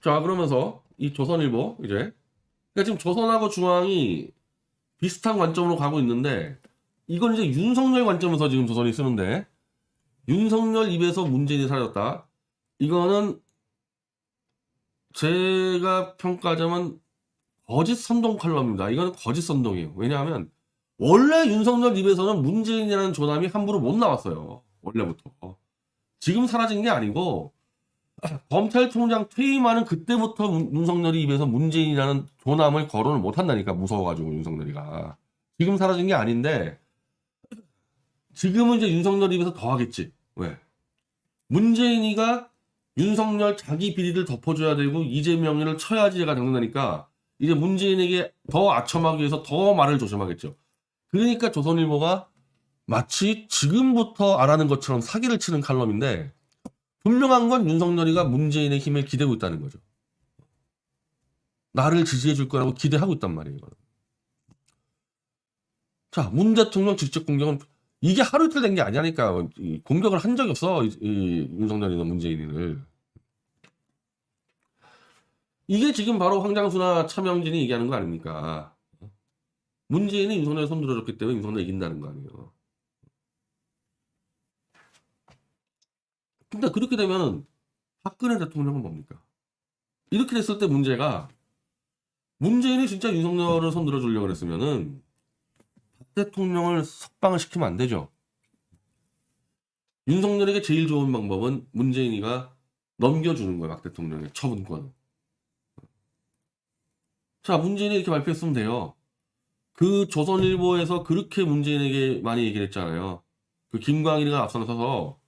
자, 그러면서 이 조선일보 이제 그러니까 지금 조선하고 중앙이 비슷한 관점으로 가고 있는데 이건 이제 윤석열 관점에서 지금 조선이 쓰는데 윤석열 입에서 문재인이 사라졌다. 이거는 제가 평가하자면 거짓 선동 칼럼입니다. 이거는 거짓 선동이에요. 왜냐하면 원래 윤석열 입에서는 문재인이라는 조남이 함부로 못 나왔어요. 원래부터. 지금 사라진 게 아니고 검찰총장 퇴임하는 그때부터 윤석열이 입에서 문재인이라는 조남을 거론을 못 한다니까. 무서워가지고 윤석열이가. 지금 사라진 게 아닌데 지금은 이제 윤석열 입에서 더 하겠지. 왜? 문재인이가 윤석열 자기 비리를 덮어줘야 되고 이재명을 쳐야지가 당선되니까 이제 문재인에게 더 아첨하기 위해서 더 말을 조심하겠죠. 그러니까 조선일보가 마치 지금부터 안 하는 것처럼 사기를 치는 칼럼인데 분명한 건 윤석열이가 문재인의 힘을 기대고 있다는 거죠. 나를 지지해 줄 거라고 기대하고 있단 말이에요. 이거는. 자, 문 대통령 직접 공격은 이게 하루 이틀 된 게 아니니까 공격을 한 적이 없어. 이 윤석열이나 문재인을. 이게 지금 바로 황장수나 차명진이 얘기하는 거 아닙니까? 문재인이 윤석열 손 들어줬기 때문에 윤석열 이긴다는 거 아니에요. 근데 그렇게 되면 박근혜 대통령은 뭡니까? 이렇게 됐을 때 문제가 문재인이 진짜 윤석열을 손 들어주려고 그랬으면은 박 대통령을 석방을 시키면 안 되죠. 윤석열에게 제일 좋은 방법은 문재인이가 넘겨주는 거예요. 박 대통령의 처분권을. 자, 문재인이 이렇게 발표했으면 돼요. 그 조선일보에서 그렇게 문재인에게 많이 얘기를 했잖아요. 그 김광일이가 앞서서서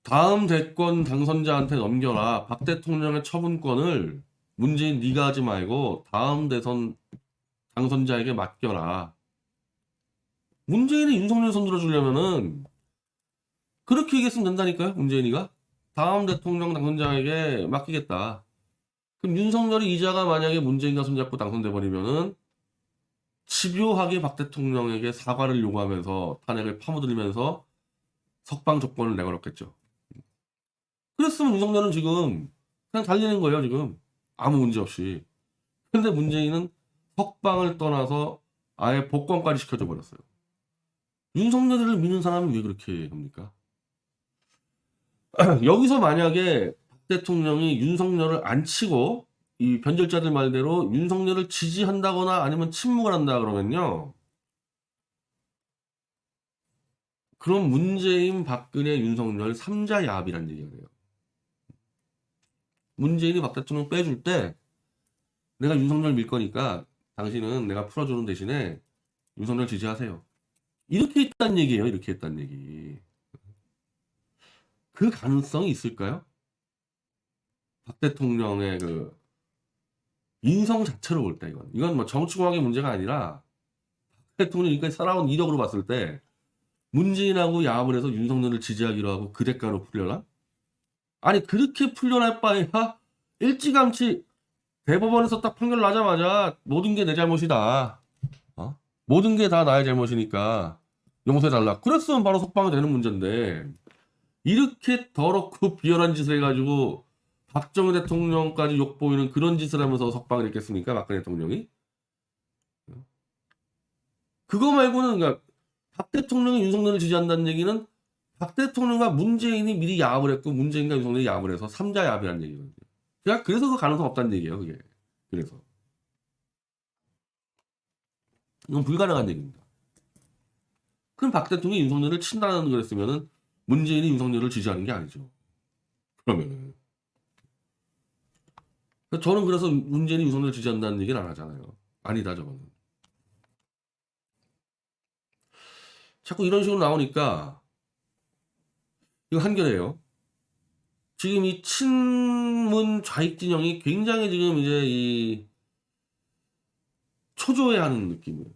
다음 대권 당선자한테 넘겨라. 박 대통령의 처분권을 문재인 네가 하지 말고 다음 대선 당선자에게 맡겨라. 문재인이 윤석열 손들어 주려면은 그렇게 얘기했으면 된다니까요. 문재인이가 다음 대통령 당선자에게 맡기겠다. 그럼 윤석열이 이자가 만약에 문재인과 손잡고 당선돼 버리면은 집요하게 박 대통령에게 사과를 요구하면서 탄핵을 파묻으면서 석방 조건을 내걸었겠죠. 그랬으면 윤석열은 지금 그냥 달리는 거예요. 지금 아무 문제 없이. 근데 문재인은 석방을 떠나서 아예 복권까지 시켜줘 버렸어요. 윤석열을 믿는 사람은 왜 그렇게 합니까? 여기서 만약에 박 대통령이 윤석열을 안 치고 이 변절자들 말대로 윤석열을 지지한다거나 아니면 침묵을 한다 그러면요. 그럼 문재인, 박근혜, 윤석열 3자 야합이란 얘기가 돼요. 문재인이 박 대통령 빼줄 때 내가 윤석열 밀 거니까 당신은 내가 풀어주는 대신에 윤석열 지지하세요. 이렇게 했단 얘기예요. 이렇게 했단 얘기. 그 가능성이 있을까요? 박 대통령의 그 인성 자체로 볼 때 이건 뭐 정치공학의 문제가 아니라 박 대통령이 지금까지 살아온 이력으로 봤을 때 문재인하고 야합을 해서 윤석열을 지지하기로 하고 그 대가로 풀려나? 아니 그렇게 풀려날 바에야 일찌감치 대법원에서 딱 판결 나자마자 모든 게 내 잘못이다. 모든 게 다 나의 잘못이니까 용서해달라. 그랬으면 바로 석방이 되는 문제인데 이렇게 더럽고 비열한 짓을 해가지고 박정희 대통령까지 욕보이는 그런 짓을 하면서 석방을 했겠습니까? 박근혜 대통령이? 그거 말고는 그러니까 박 대통령이 윤석열을 지지한다는 얘기는 박 대통령과 문재인이 미리 야합을 했고 문재인과 윤석열이 야합을 해서 3자 야합이라는 얘기거든요. 그래서 그 가능성 없다는 얘기예요. 그게. 그래서 이건 불가능한 얘기입니다. 그럼 박 대통령이 윤석열을 친다는 거였으면은 문재인이 윤석열을 지지하는 게 아니죠. 그러면은 저는 그래서 문재인이 윤석열을 지지한다는 얘기는 안 하잖아요. 아니다 저거는. 자꾸 이런 식으로 나오니까 이거 한결이에요. 지금 이 친문 좌익 진영이 굉장히 지금 이제 이 초조해하는 느낌이에요.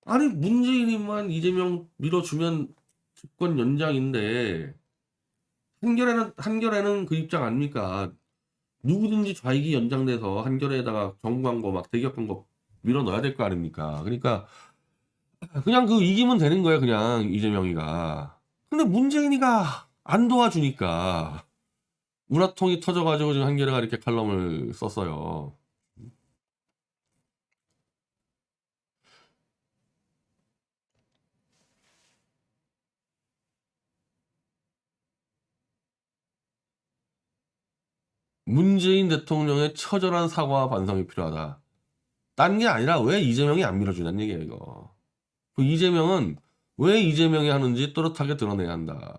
아니 문재인이만 이재명 밀어주면 집권 연장인데 한결에는 그 입장 아닙니까? 누구든지 좌익이 연장돼서 한결에다가 정광고 막 대기업광고 밀어 넣어야 될 거 아닙니까? 그러니까 그냥 그 이기면 되는 거예요. 그냥 이재명이가. 근데 문재인이가 안 도와주니까 문화통이 터져가지고 지금 한겨레가 이렇게 칼럼을 썼어요. 문재인 대통령의 처절한 사과와 반성이 필요하다. 딴 게 아니라 왜 이재명이 안 밀어주냐는 얘기예요, 이거. 그 이재명은 왜 이재명이 하는지 또렷하게 드러내야 한다.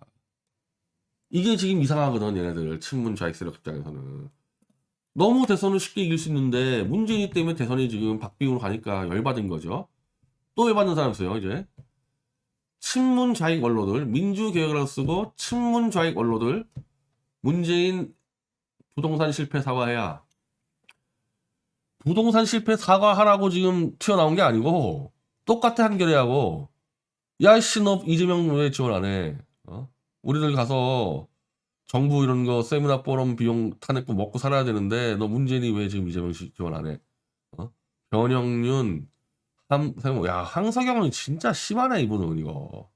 이게 지금 이상하거든, 얘네들. 친문 좌익 세력 입장에서는. 너무 대선을 쉽게 이길 수 있는데 문재인 때문에 대선이 지금 박빙으로 가니까 열받은 거죠. 또 열받는 사람 있어요, 이제. 친문 좌익 원로들, 민주개혁이라고 쓰고 친문 좌익 원로들, 문재인 부동산 실패 사과해야. 부동산 실패 사과하라고 지금 튀어나온 게 아니고 똑같아 한겨레하고. 야 이씨 너 이재명 왜 지원 안 해? 우리들 가서 정부 이런 거 세미나 포럼 비용 타냈고 먹고 살아야 되는데 너 문재인이 왜 지금 이재명 지원 안 해? 변영윤, 야 황석영은 진짜 심하네 이분은 이거.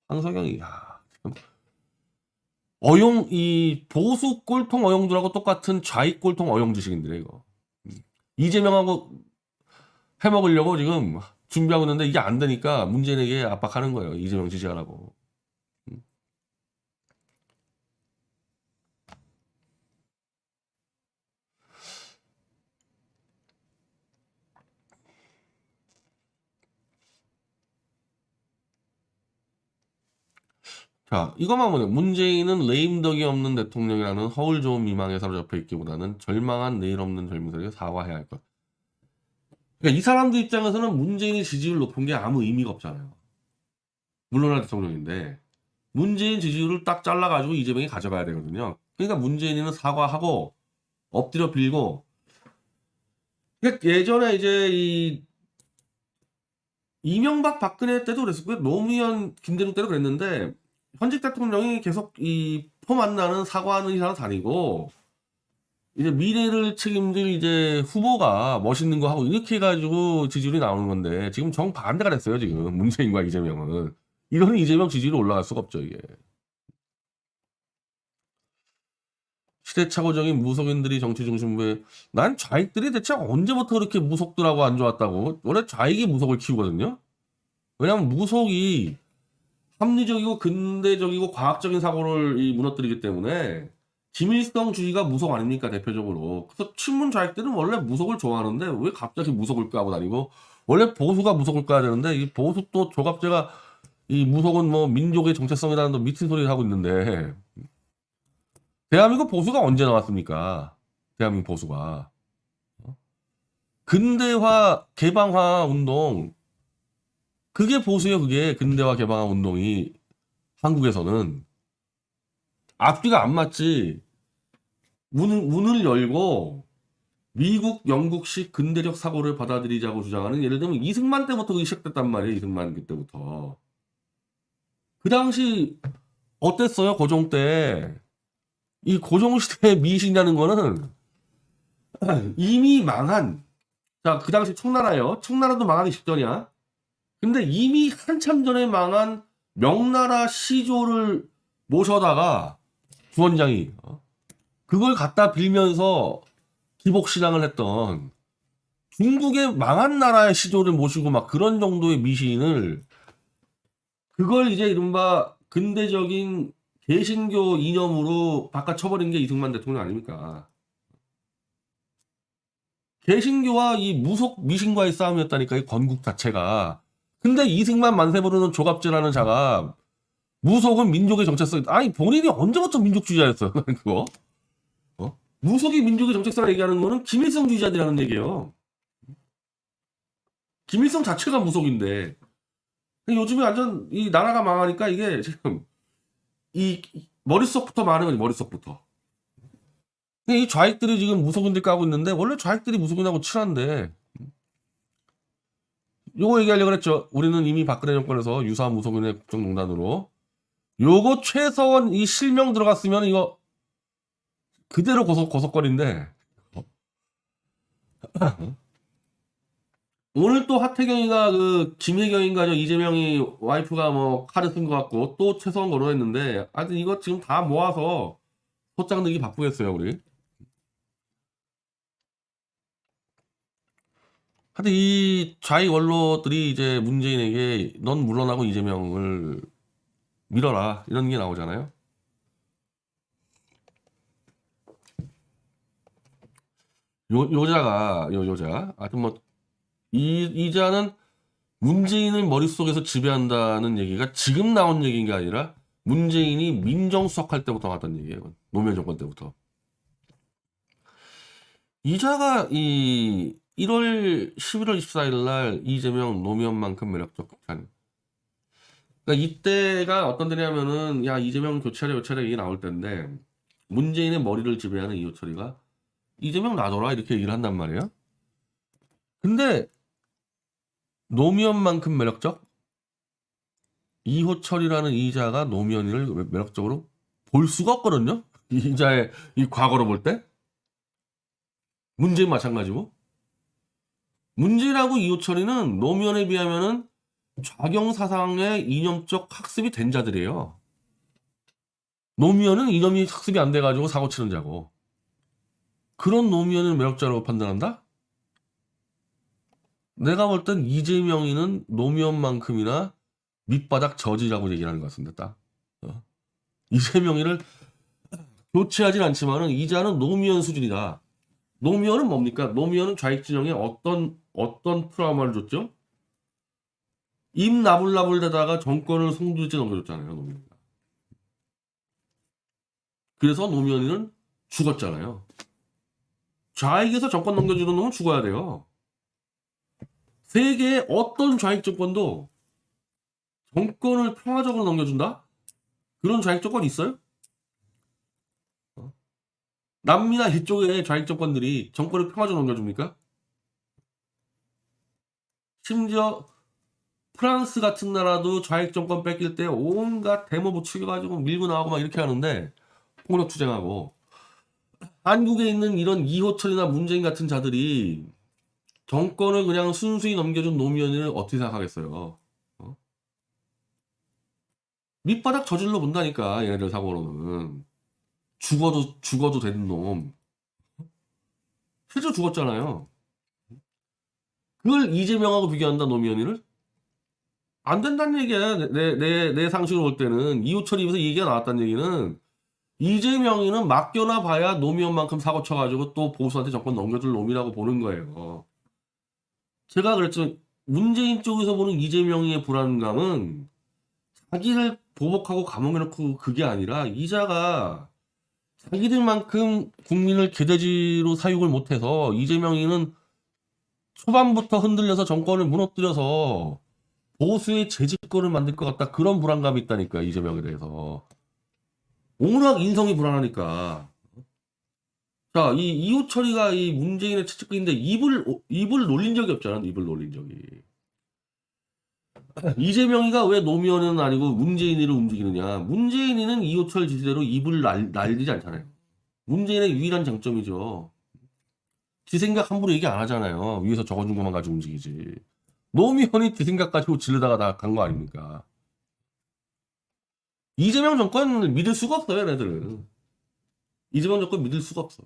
황석영이 이 보수 꼴통 어용들하고 똑같은 좌익 꼴통 어용 지식인들이에요 이거. 이재명하고 해먹으려고 지금 준비하고 있는데 이게 안 되니까 문재인에게 압박하는 거예요. 이재명 지지하라고. 자, 이것만 보면 문재인은 레임덕이 없는 대통령이라는 허울 좋은 미망에 사로잡혀 있기보다는 절망한 내일 없는 젊은이에게 사과해야 할 것. 그러니까 이 사람들 입장에서는 문재인의 지지율 높은 게 아무 의미가 없잖아요. 물러날 대통령인데 문재인 지지율을 딱 잘라가지고 이재명이 가져가야 되거든요. 그러니까 문재인은 사과하고 엎드려 빌고. 그러니까 예전에 이제 이 이명박 박근혜 때도 그랬었고요. 노무현 김대중 때도 그랬는데 현직 대통령이 계속 이 포 만나는 사과하는 이사는 다니고 이제 미래를 책임질 이제 후보가 멋있는 거 하고 이렇게 해가지고 지지율이 나오는 건데 지금 정반대가 됐어요. 지금 문재인과 이재명은. 이러니 이재명 지지율이 올라갈 수가 없죠 이게. 시대착오적인 무속인들이 정치 중심부에. 난 좌익들이 대체 언제부터 그렇게 무속들하고 안 좋았다고. 원래 좌익이 무속을 키우거든요. 왜냐하면 무속이 합리적이고 근대적이고 과학적인 사고를 무너뜨리기 때문에. 김일성주의가 무속 아닙니까 대표적으로. 그래서 친문 좌익들은 원래 무속을 좋아하는데 왜 갑자기 무속을 까고 다니고. 원래 보수가 무속을 까야 되는데 이 보수 또 조갑제가 이 무속은 뭐 민족의 정체성이라는 미친 소리를 하고 있는데. 대한민국 보수가 언제 나왔습니까? 대한민국 보수가. 근대화 개방화 운동, 그게 보수예요. 그게 근대화 개방화 운동이. 한국에서는 앞뒤가 안 맞지. 문을 열고 미국 영국식 근대적 사고를 받아들이자고 주장하는, 예를 들면 이승만 때부터 그게 시작됐단 말이에요. 이승만 그때부터. 그 당시 어땠어요? 고종 때. 이 고종 시대의 미신이라는 거는 이미 망한, 자, 그 당시 청나라요. 청나라도 망하기 직전이야. 근데 이미 한참 전에 망한 명나라 시조를 모셔다가 주원장이 그걸 갖다 빌면서 기복신앙을 했던 중국의 망한 나라의 시조를 모시고 막 그런 정도의 미신을, 그걸 이제 이른바 근대적인 개신교 이념으로 바꿔쳐버린 게 이승만 대통령 아닙니까? 개신교와 이 무속 미신과의 싸움이었다니까, 이 건국 자체가. 근데 이승만 만세 부르는 조갑제라는 자가 무속은 민족의 정체성. 아니 본인이 언제부터 민족주의자였어요? 그거? 무속이 민족의 정체성을 얘기하는 거는 김일성주의자들이라는 얘기예요. 김일성 자체가 무속인데. 요즘에 완전 이 나라가 망하니까 이게 지금 이 머릿속부터 많은 거지, 머릿속부터. 이 좌익들이 지금 무속인들 까고 있는데 원래 좌익들이 무속인하고 친한데. 요거 얘기하려고 그랬죠. 우리는 이미 박근혜 정권에서 유사한 무속인의 국정농단으로 요거 최서원 이 실명 들어갔으면 이거 그대로 고속거리인데. 오늘 또 하태경이가 그 김혜경인가 저 이재명이 와이프가 뭐 카드 쓴 것 같고 또 최서원 거론했는데, 하여튼 이거 지금 다 모아서 소장 넣기 바쁘겠어요, 우리. 하여튼 이 좌익 원로들이 이제 문재인에게 넌 물러나고 이재명을 밀어라 이런 게 나오잖아요. 여자 하여튼 뭐 이자는 문재인을 머릿속에서 지배한다는 얘기가 지금 나온 얘기인 게 아니라 문재인이 민정수석할 때부터 나왔던 얘기예요. 노무현 정권 때부터. 이자가 이 11월 24일 날 이재명 노무현만큼 매력적 극찬. 그러니까 이때가 어떤 때냐면은 야 이재명 교체하래 얘기 나올 때인데 문재인의 머리를 지배하는 이호철이가 이재명 놔둬라 이렇게 얘기를 한단 말이에요. 근데 노무현만큼 매력적? 이호철이라는 이자가 노무현이를 매력적으로 볼 수가 없거든요. 이자의 이 과거로 볼 때. 문재인 마찬가지고. 문재인하고 이호철이는 노무현에 비하면은 좌경 사상의 이념적 학습이 된 자들이에요. 노무현은 이념이 학습이 안 돼가지고 사고 치는 자고. 그런 노무현을 매력자라고 판단한다? 내가 볼 땐 이재명이는 노무현만큼이나 밑바닥 저지라고 얘기를 하는 것 같습니다. 딱. 이재명이를 교체하진 않지만은 이자는 노무현 수준이다. 노무현은 뭡니까? 노무현은 좌익 진영에 어떤 트라우마를 줬죠? 입 나불나불 대다가 정권을 송두리째 넘겨줬잖아요. 노무현. 그래서 노무현이는 죽었잖아요. 좌익에서 정권 넘겨주는 놈은 죽어야 돼요. 세계의 어떤 좌익 정권도 정권을 평화적으로 넘겨준다? 그런 좌익 정권 있어요? 남미나 이쪽의 좌익 정권들이 정권을 평화적으로 넘겨줍니까? 심지어 프랑스 같은 나라도 좌익 정권 뺏길 때 온갖 데모 부추겨가지고 밀고 나가고 막 이렇게 하는데 폭력 투쟁하고 한국에 있는 이런 이호철이나 문재인 같은 자들이 정권을 그냥 순수히 넘겨준 노무현을 어떻게 생각하겠어요? 밑바닥 저질러 본다니까 얘네들 사고로는. 죽어도 되는 놈. 실제로 죽었잖아요. 그걸 이재명하고 비교한다 노무현이를? 안 된다는 얘기야. 내 상식으로 볼 때는 이호철 입에서 얘기가 나왔다는 얘기는 이재명이는 맡겨놔 봐야 노무현만큼 사고 쳐가지고 또 보수한테 정권 넘겨줄 놈이라고 보는 거예요. 제가 그랬죠. 문재인 쪽에서 보는 이재명의 불안감은 자기를 보복하고 감옥에 넣고 그게 아니라 이자가 자기들만큼 국민을 개돼지로 사육을 못해서 이재명이는 초반부터 흔들려서 정권을 무너뜨려서 보수의 재집권을 만들 것 같다. 그런 불안감이 있다니까 이재명에 대해서. 워낙 인성이 불안하니까. 자, 이 이호철이가 이 문재인의 최측근인데 입을 놀린 적이 없잖아. 입을 놀린 적이. 이재명이가 왜 노무현은 아니고 문재인이를 움직이느냐. 문재인이는 이호철 지시대로 입을 날리지 않잖아요. 문재인의 유일한 장점이죠. 지 생각 함부로 얘기 안 하잖아요. 위에서 적어준 것만 가지고 움직이지. 노무현이 지 생각 가지고 질르다가 다 간 거 아닙니까? 이재명 정권을 믿을 수가 없어요, 얘네들은. 이재명 정권 믿을 수가 없어.